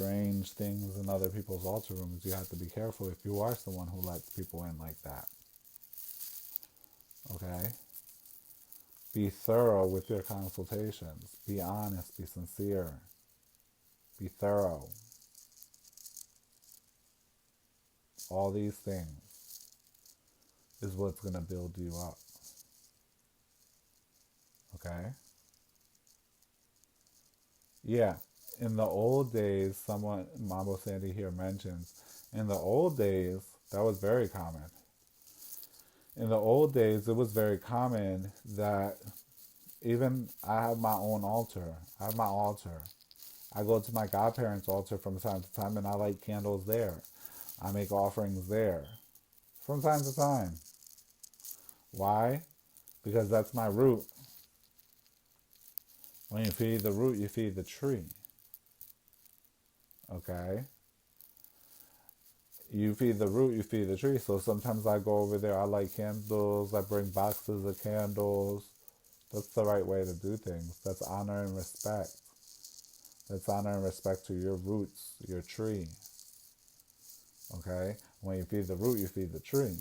strange things in other people's altar rooms, you have to be careful if you are someone who lets people in like that. Okay? Be thorough with your consultations. Be honest. Be sincere. Be thorough. All these things is what's going to build you up. Okay? Yeah. In the old days, someone, Mambo Sandy here mentions, in the old days, that was very common. In the old days, it was very common that even I have my own altar. I have my altar. I go to my godparents' altar from time to time and I light candles there. I make offerings there from time to time. Why? Because that's my root. When you feed the root, you feed the tree. Okay? You feed the root, you feed the tree. So sometimes I go over there, I light candles, I bring boxes of candles. That's the right way to do things. That's honor and respect. That's honor and respect to your roots, your tree. Okay? When you feed the root, you feed the tree.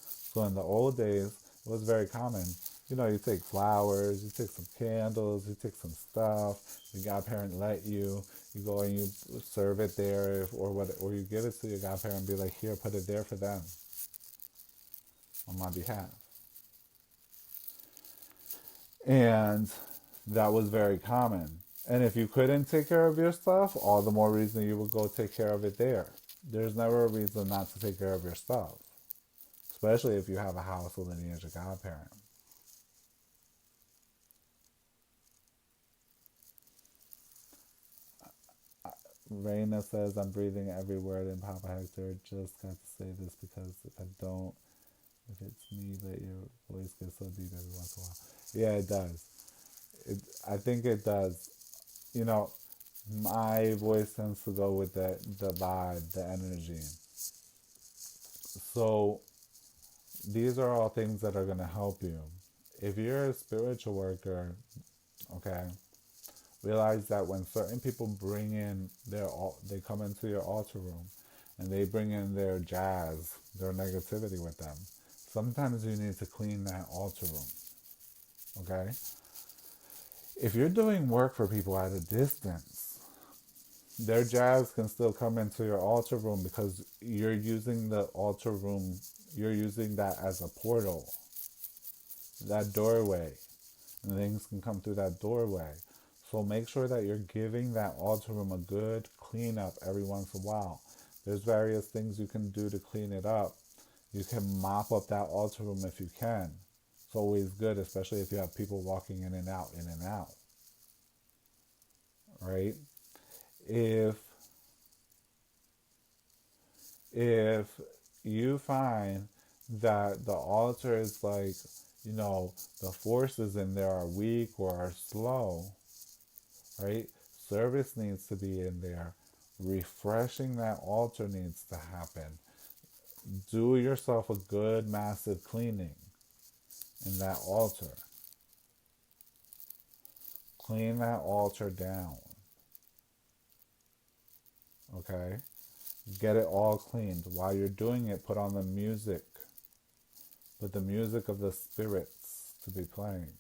So in the old days, it was very common. You know, you take flowers, you take some candles, you take some stuff, your godparent let you go and you serve it there, or you give it to your godparent and be like, here, put it there for them on my behalf. And that was very common. And if you couldn't take care of your stuff, all the more reason you would go take care of it there. There's never a reason not to take care of your stuff, especially if you have a house with a lineage of godparent. Raina says, I'm breathing every word in Papa Hector. Just got to say this because if it's me, that your voice gets so deep every once in a while. Yeah, it does. I think it does. You know, my voice tends to go with the vibe, the energy. So these are all things that are going to help you. If you're a spiritual worker, okay, realize that when certain people bring in they come into your altar room and they bring in their jazz, their negativity with them. Sometimes you need to clean that altar room. Okay? If you're doing work for people at a distance, their jazz can still come into your altar room because you're using the altar room, you're using that as a portal, that doorway, and things can come through that doorway. So make sure that you're giving that altar room a good cleanup every once in a while. There's various things you can do to clean it up. You can mop up that altar room if you can. It's always good, especially if you have people walking in and out, in and out. Right? If you find that the altar is like, you know, the forces in there are weak or are slow, right? Service needs to be in there. Refreshing that altar needs to happen. Do yourself a good massive cleaning in that altar. Clean that altar down. Okay? Get it all cleaned. While you're doing it, put on the music. Put the music of the spirits to be playing.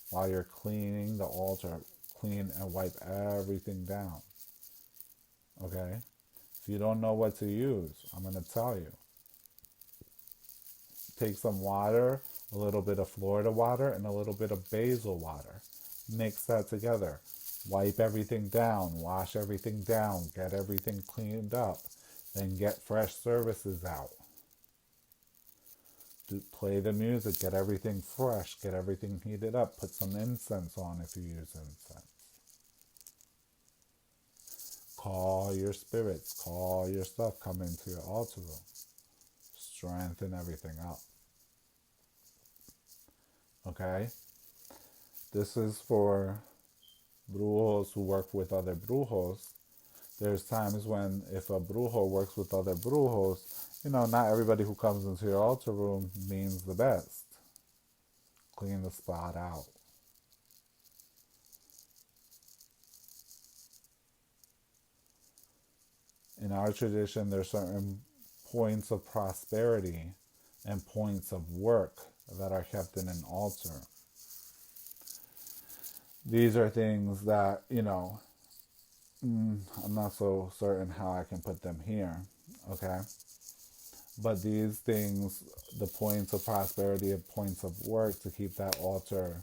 While you're cleaning the altar, clean and wipe everything down. Okay? If you don't know what to use, I'm going to tell you. Take some water, a little bit of Florida water, and a little bit of basil water. Mix that together. Wipe everything down. Wash everything down. Get everything cleaned up. Then get fresh services out. Play the music. Get everything fresh. Get everything heated up. Put some incense on if you use incense. Call your spirits. Call your stuff. Come into your altar room. Strengthen everything up. Okay? This is for brujos who work with other brujos. There's times when if a brujo works with other brujos, you know, not everybody who comes into your altar room means the best. Clean the spot out. In our tradition, there's certain points of prosperity and points of work that are kept in an altar. These are things that, I'm not so certain how I can put them here, okay? But these things, the points of prosperity and points of work to keep that altar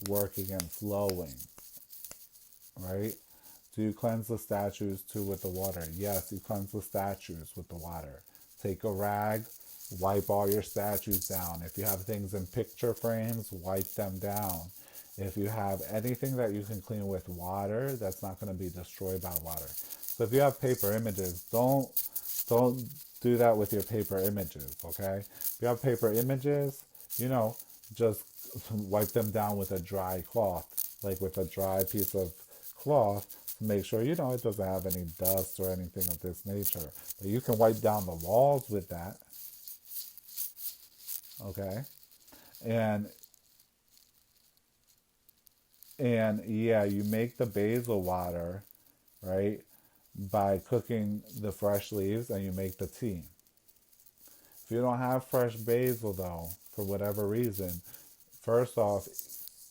working and flowing, right? Do you cleanse the statues too with the water? Yes, you cleanse the statues with the water. Take a rag, wipe all your statues down. If you have things in picture frames, wipe them down. If you have anything that you can clean with water, that's not going to be destroyed by water. So if you have paper images, don't do that with your paper images, okay? If you have paper images, just wipe them down with a dry cloth, like with a dry piece of cloth, to make sure, it doesn't have any dust or anything of this nature. But you can wipe down the walls with that, okay? And yeah, you make the basil water, right, by cooking the fresh leaves, and you make the tea. If you don't have fresh basil, though, for whatever reason, first off,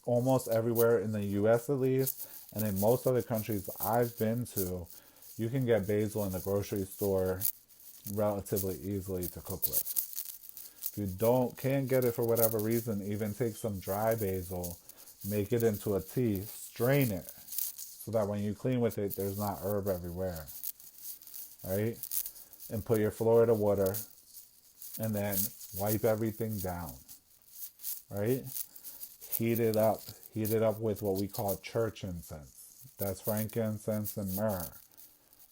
almost everywhere in the US at least, and in most other countries I've been to, you can get basil in the grocery store relatively easily to cook with. If you can't get it for whatever reason, even take some dry basil, make it into a tea, strain it, so that when you clean with it, there's not herb everywhere, right? And put your Florida water, and then wipe everything down, right? Heat it up with what we call church incense. That's frankincense and myrrh,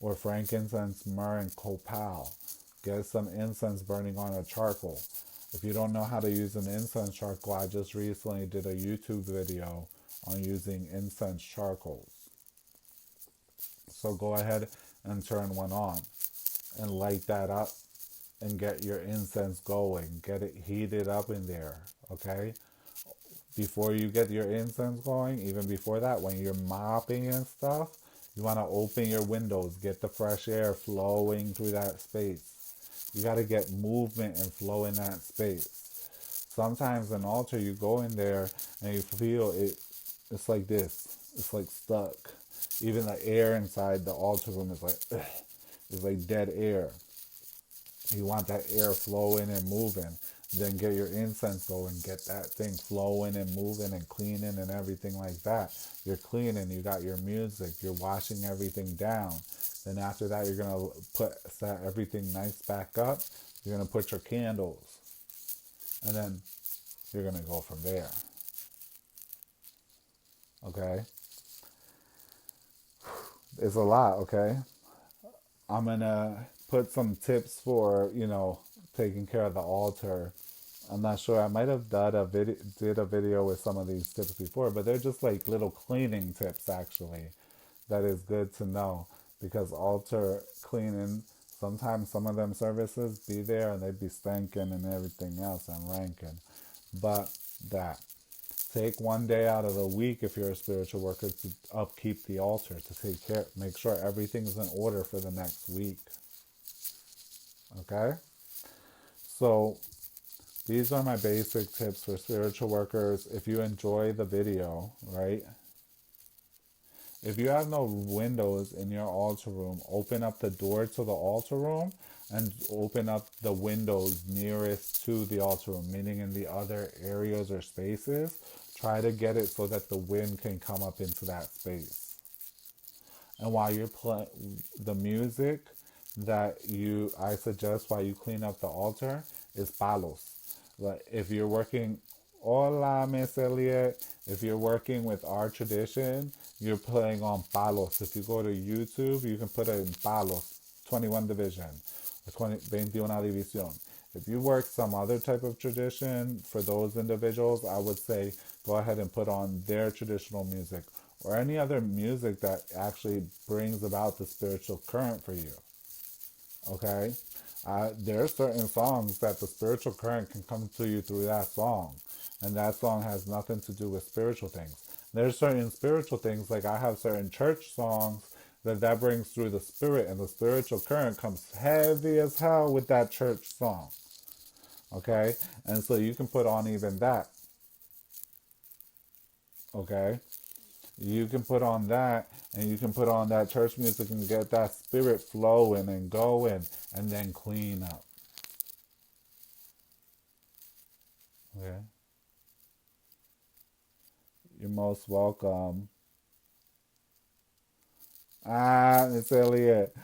or frankincense, myrrh, and copal. Get some incense burning on a charcoal. If you don't know how to use an incense charcoal, I just recently did a YouTube video on using incense charcoals. So go ahead and turn one on and light that up and get your incense going. Get it heated up in there, okay? Before you get your incense going, even before that, when you're mopping and stuff, you want to open your windows, get the fresh air flowing through that space. You got to get movement and flow in that space. Sometimes an altar, you go in there and you feel it's like this. It's like stuck. Even the air inside the altar room is like, ugh, it's like dead air. You want that air flowing and moving. Then get your incense going, get that thing flowing and moving and cleaning and everything like that. You're cleaning, you got your music, you're washing everything down. Then after that, you're going to set everything nice back up. You're going to put your candles. And then you're going to go from there. Okay? It's a lot, okay? I'm going to put some tips for, taking care of the altar. I'm not sure. I might have did a video with some of these tips before, but they're just like little cleaning tips, actually. That is good to know, because altar cleaning, sometimes some of them services be there and they be stinking and everything else and ranking. But take one day out of the week, if you're a spiritual worker, to upkeep the altar, to make sure everything's in order for the next week. Okay? So these are my basic tips for spiritual workers. If you enjoy the video, right? If you have no windows in your altar room, open up the door to the altar room and open up the windows nearest to the altar room, meaning in the other areas or spaces. Try to get it so that the wind can come up into that space. And while you're playing the music I suggest while you clean up the altar is palos. Like if you're working, hola, Miss Elliot. If you're working with our tradition, you're playing on palos. If you go to YouTube, you can put it in palos, 21 division, or 21 división. If you work some other type of tradition, for those individuals, I would say go ahead and put on their traditional music or any other music that actually brings about the spiritual current for you. Okay? There are certain songs that the spiritual current can come to you through that song. And that song has nothing to do with spiritual things. There's certain spiritual things, like I have certain church songs that brings through the spirit, and the spiritual current comes heavy as hell with that church song. Okay? And so you can put on even that. Okay? You can put on that, and you can put on that church music and get that spirit flowing and going, and then clean up. Okay? You're most welcome. Miss Elliott,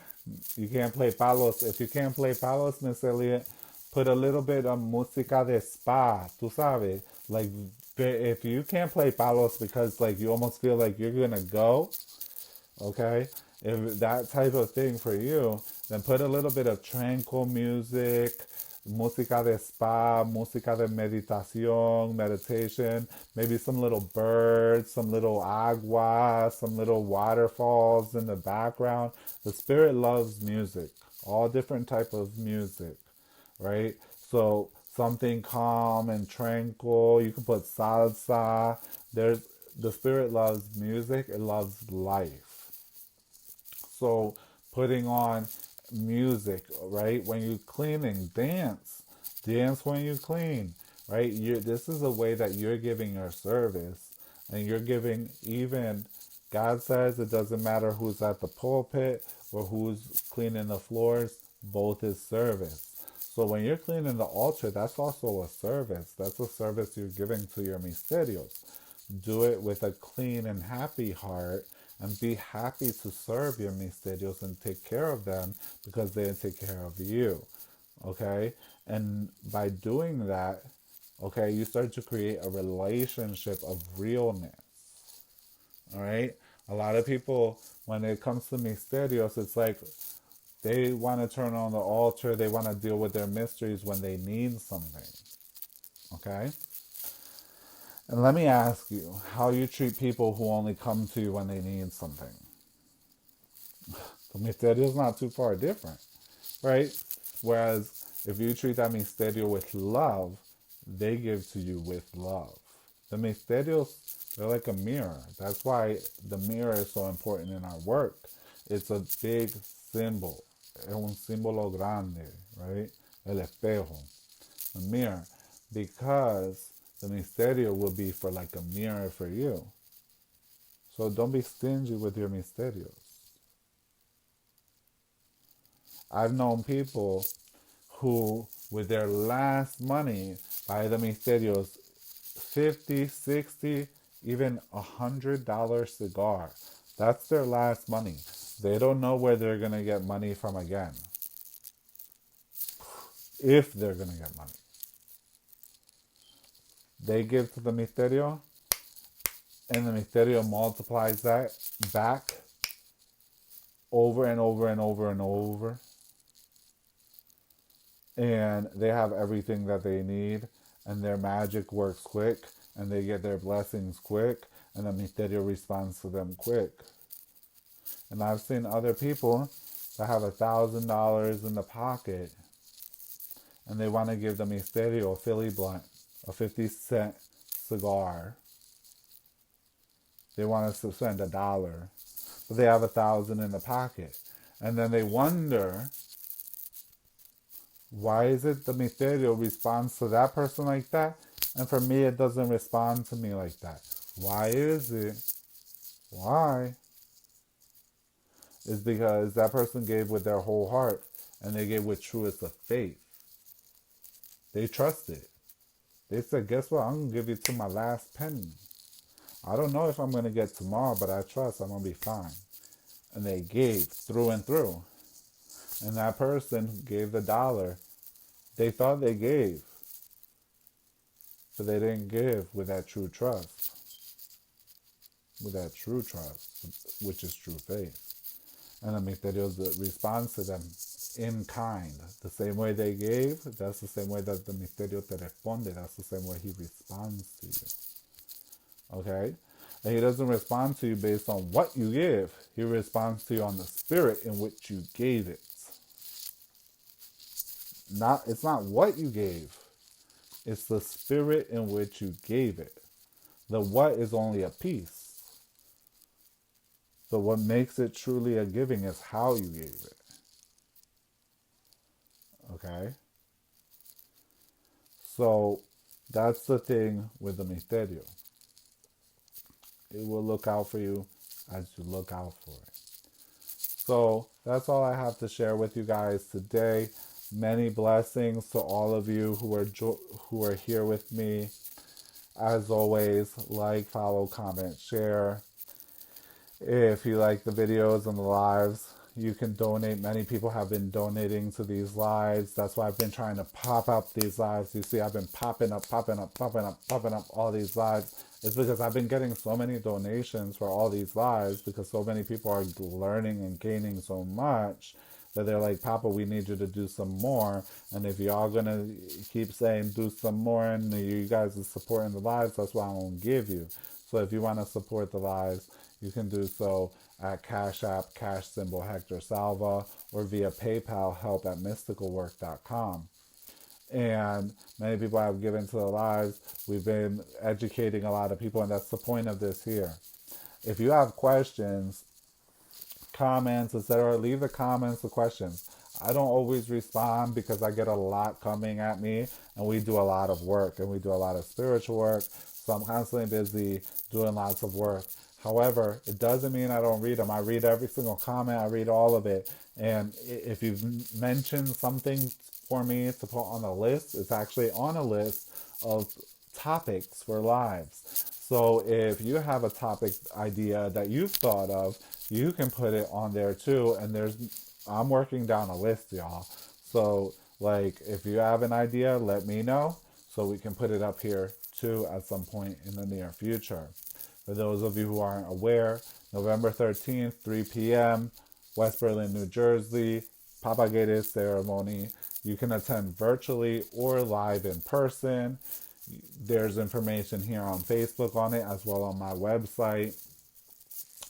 you can't play palos. If you can't play palos, Miss Elliott, put a little bit of música de spa, tú sabes. Like, if you can't play palos because, like, you almost feel like you're gonna go, okay? If that type of thing for you, then put a little bit of tranquil music, música de spa, música de meditación, meditation, maybe some little birds, some little agua, some little waterfalls in the background. The spirit loves music, all different type of music, right? So something calm and tranquil. You can put salsa. There's the spirit loves music. It loves life. So putting on music, right? When you're cleaning, dance. Dance when you clean, right? This is a way that you're giving your service, and you're giving even, God says it doesn't matter who's at the pulpit or who's cleaning the floors, both is service. So when you're cleaning the altar, that's also a service. That's a service you're giving to your misterios. Do it with a clean and happy heart, and be happy to serve your misterios and take care of them because they take care of you. Okay? And by doing that, okay, you start to create a relationship of realness. All right? A lot of people, when it comes to misterios, it's like they want to turn on the altar, they want to deal with their mysteries when they need something. Okay? And let me ask you how you treat people who only come to you when they need something. The misterio is not too far different, right? Whereas if you treat that misterio with love, they give to you with love. The misterios, they're like a mirror. That's why the mirror is so important in our work. It's a big symbol. Es un símbolo grande, right? El espejo, a mirror. Because the misterio will be for like a mirror for you. So don't be stingy with your misterios. I've known people who, with their last money, buy the misterios $50, $60, even $100 cigar. That's their last money. They don't know where they're going to get money from again. If they're going to get money. They give to the misterio, and the misterio multiplies that back over and over and over and over. And they have everything that they need, and their magic works quick, and they get their blessings quick, and the misterio responds to them quick. And I've seen other people that have $1,000 in the pocket, and they want to give the misterio a Philly blunt, a 50-cent cigar. They want us to spend $1, but they have $1,000 in the pocket. And then they wonder, why is it the misterio responds to that person like that, and for me it doesn't respond to me like that? Why is it? Why? It's because that person gave with their whole heart, and they gave with truest of faith. They trusted. They said, guess what? I'm going to give you to my last penny. I don't know if I'm going to get tomorrow, but I trust I'm going to be fine. And they gave through and through. And that person gave the $1. They thought they gave, but they didn't give with that true trust. With that true trust, which is true faith. And the misterio responds to them in kind. The same way they gave, that's the same way that the misterio te responde. That's the same way he responds to you. Okay? And he doesn't respond to you based on what you give. He responds to you on the spirit in which you gave it. It's not what you gave. It's the spirit in which you gave it. The what is only a piece. But what makes it truly a giving is how you gave it. Okay? So that's the thing with the misterio. It will look out for you as you look out for it. So that's all I have to share with you guys today. Many blessings to all of you who are here with me. As always, like, follow, comment, share. If you like the videos and the lives, you can donate. Many people have been donating to these lives. That's why I've been trying to pop up these lives. You see, I've been popping up all these lives. It's because I've been getting so many donations for all these lives because so many people are learning and gaining so much that they're like, Papa, we need you to do some more. And if y'all gonna keep saying do some more and you guys are supporting the lives, that's what I'm gonna give you. So if you want to support the lives, you can do so at Cash App, cash symbol Hector Salva, or via PayPal, help@mysticalwork.com. And many people have given to the lives. We've been educating a lot of people, and that's the point of this here. If you have questions, comments, etc., leave the comments, the questions. I don't always respond because I get a lot coming at me, and we do a lot of work, and we do a lot of spiritual work. So I'm constantly busy doing lots of work. However, it doesn't mean I don't read them. I read every single comment. I read all of it. And if you've mentioned something for me to put on a list, it's actually on a list of topics for lives. So if you have a topic idea that you've thought of, you can put it on there too. And I'm working down a list, y'all. So like, if you have an idea, let me know so we can put it up here too at some point in the near future. For those of you who aren't aware, November 13th, 3 p.m., West Berlin, New Jersey, Papagayos ceremony. You can attend virtually or live in person. There's information here on Facebook on it, as well on my website.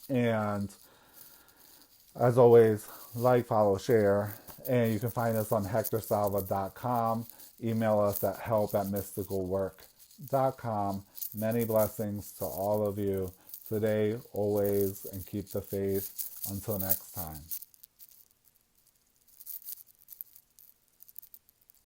And as always, like, follow, share. And you can find us on hectorsalva.com. Email us at help@mysticalwork.com. Many blessings to all of you today, always, and keep the faith. Until next time.